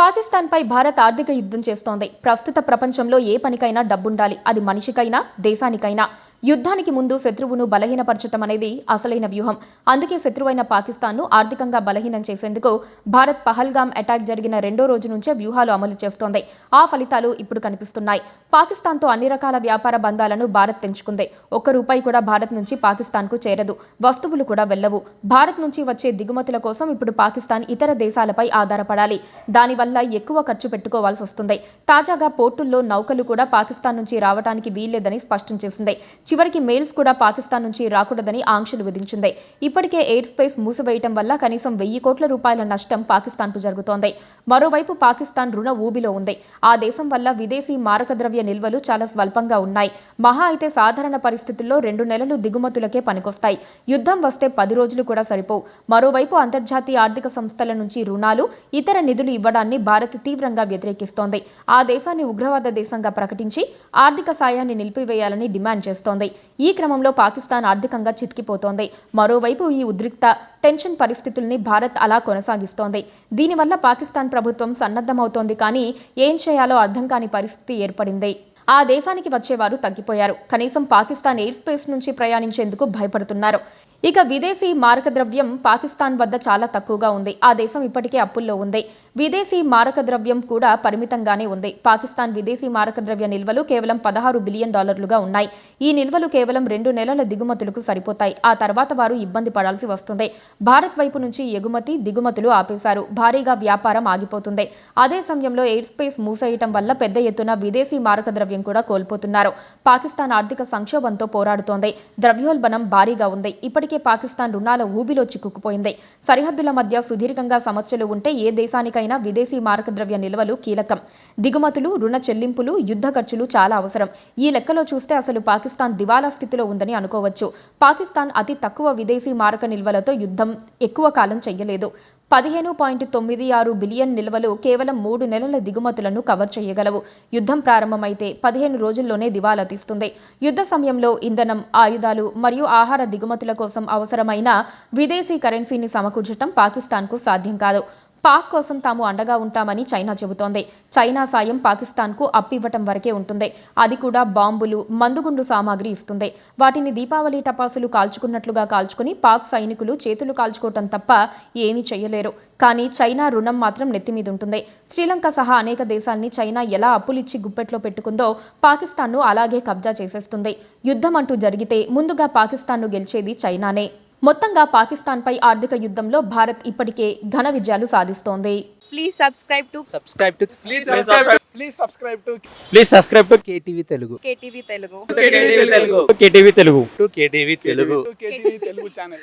పాకిస్తాన్పై భారత్ ఆర్థిక యుద్ధం చేస్తోంది. ప్రస్తుత ప్రపంచంలో ఏ పనికైనా డబ్బుండాలి. అది మనిషికైనా దేశానికైనా. యుద్ధానికి ముందు శత్రువును బలహీనపరచడం అనేది అసలైన వ్యూహం. అందుకే శత్రువైన పాకిస్తాన్ను ఆర్థికంగా బలహీనం చేసేందుకు భారత్ పహల్గామ్ అటాక్ జరిగిన రెండో రోజు నుంచే వ్యూహాలు అమలు చేస్తోంది. ఆ ఫలితాలు ఇప్పుడు కనిపిస్తున్నాయి. పాకిస్తాన్తో అన్ని రకాల వ్యాపార బంధాలను భారత్ తెంచుకుంది. ఒక్క రూపాయి కూడా భారత్ నుంచి పాకిస్తాన్కు చేరదు. వస్తువులు కూడా వెళ్లవు. భారత్ నుంచి వచ్చే దిగుమతుల కోసం ఇప్పుడు పాకిస్తాన్ ఇతర దేశాలపై ఆధారపడాలి. దానివల్ల ఎక్కువ ఖర్చు పెట్టుకోవాల్సి వస్తుంది. తాజాగా పోర్టుల్లో నౌకలు కూడా పాకిస్తాన్ నుంచి రావడానికి వీల్లేదని స్పష్టం చేసింది. చివరికి మెయిల్స్ కూడా పాకిస్తాన్ నుంచి రాకూడదని ఆంక్షలు విధించింది. ఇప్పటికే ఎయిర్ స్పేస్ మూసివేయటం వల్ల కనీసం 1000 కోట్ల రూపాయల నష్టం పాకిస్తాన్కు జరుగుతోంది. మరోవైపు పాకిస్తాన్ రుణ ఊబిలో ఉంది. ఆ దేశం వల్ల విదేశీ మారక ద్రవ్య నిల్వలు చాలా స్వల్పంగా ఉన్నాయి. మహా అయితే సాధారణ పరిస్థితుల్లో 2 నెలలు దిగుమతులకే పనికొస్తాయి. యుద్ధం వస్తే 10 రోజులు కూడా సరిపోవు. మరోవైపు అంతర్జాతీయ ఆర్థిక సంస్థల నుంచి రుణాలు, ఇతర నిధులు ఇవ్వడాన్ని భారత్ తీవ్రంగా వ్యతిరేకిస్తోంది. ఆ దేశాన్ని ఉగ్రవాద దేశంగా ప్రకటించి ఆర్థిక సాయాన్ని నిలిపివేయాలని డిమాండ్ చేస్తోంది. ఈ క్రమంలో పాకిస్తాన్ ఆర్థికంగా చితికిపోతోంది. మరోవైపు ఈ ఉద్రిక్త టెన్షన్ పరిస్థితుల్ని భారత్ అలా కొనసాగిస్తోంది. దీనివల్ల పాకిస్తాన్ ప్రభుత్వం సన్నద్ధమవుతోంది. కానీ ఏం చేయాలో అర్థం కాని పరిస్థితి ఏర్పడింది. ఆ దేశానికి వచ్చేవారు తగ్గిపోయారు. కనీసం పాకిస్తాన్ ఎయిర్ స్పేస్ నుంచి ప్రయాణించేందుకు భయపడుతున్నారు. ఇక విదేశీ మారక ద్రవ్యం పాకిస్తాన్ వద్ద చాలా తక్కువగా ఉంది. ఆ దేశం ఇప్పటికే అప్పుల్లో ఉంది. విదేశీ మారక ద్రవ్యం కూడా పరిమితంగానే ఉంది. పాకిస్తాన్ విదేశీ మారక ద్రవ్య నిల్వలు కేవలం $16 బిలియన్ ఉన్నాయి. ఈ నిల్వలు కేవలం 2 నెలల దిగుమతులకు సరిపోతాయి. ఆ తర్వాత వారు ఇబ్బంది పడాల్సి వస్తుంది. భారత్ వైపు నుంచి ఎగుమతి, దిగుమతులు ఆపేశారు. భారీగా వ్యాపారం ఆగిపోతుంది. అదే సమయంలో ఎయిర్ స్పేస్ మూసేయటం వల్ల పెద్ద ఎత్తున విదేశీ మారక ద్రవ్యం కూడా కోల్పోతున్నారు. పాకిస్తాన్ ఆర్థిక సంక్షోభంతో పోరాడుతోంది. ద్రవ్యోల్బణం భారీగా ఉంది. ఇప్పటికే పాకిస్తాన్ రుణాల ఊబిలో చిక్కుకుపోయింది. సరిహద్దుల మధ్య సుదీర్ఘంగా సమస్యలు ఉంటే ఏ దేశానికైనా విదేశీ మారక ద్రవ్య నిల్వలు కీలకం. దిగుమతులు, రుణ చెల్లింపులు, యుద్ధ ఖర్చులు చాలా అవసరం. ఈ లెక్కలో చూస్తే అసలు పాకిస్తాన్ దివాలా స్థితిలో ఉందని అనుకోవచ్చు. పాకిస్తాన్ అతి తక్కువ విదేశీ మారక నిల్వలతో యుద్ధం ఎక్కువ కాలం చెయ్యలేదు. 15.96 బిలియన్ నిల్వలు కేవలం 3 నెలల దిగుమతులను కవర్ చేయగలవు. యుద్ధం ప్రారంభమైతే 15 రోజుల్లోనే దివాలా తీస్తుంది. యుద్ధ సమయంలో ఇంధనం, ఆయుధాలు మరియు ఆహార దిగుమతుల కోసం అవసరమైన విదేశీ కరెన్సీని సమకూర్చడం పాకిస్తాన్కు సాధ్యం కాదు. పాక్ కోసం తాము అండగా ఉంటామని చైనా చెబుతోంది. చైనా సాయం పాకిస్తాన్కు అప్పివ్వటం వరకే ఉంటుంది. అది కూడా బాంబులు, మందుగుండు సామాగ్రి ఇస్తుంది. వాటిని దీపావళి టపాసులు కాల్చుకున్నట్లుగా కాల్చుకుని పాక్ సైనికులు చేతులు కాల్చుకోవటం తప్ప ఏమీ చేయలేరు. కానీ చైనా రుణం మాత్రం నెత్తిమీదుంటుంది. శ్రీలంక సహా అనేక దేశాల్ని చైనా ఎలా అప్పులిచ్చి గుప్పెట్లో పెట్టుకుందో పాకిస్తాన్ను అలాగే కబ్జా చేసేస్తుంది. యుద్ధం అంటూ జరిగితే ముందుగా పాకిస్తాన్ను గెలిచేది చైనానే. మొత్తంగా పాకిస్తాన్పై ఆర్థిక యుద్ధంలో భారత్ ఇప్పటికే ఘన విజయాలు సాధిస్తోంది. Please subscribe to KTV Telugu. KTV Telugu. KTV Telugu channel.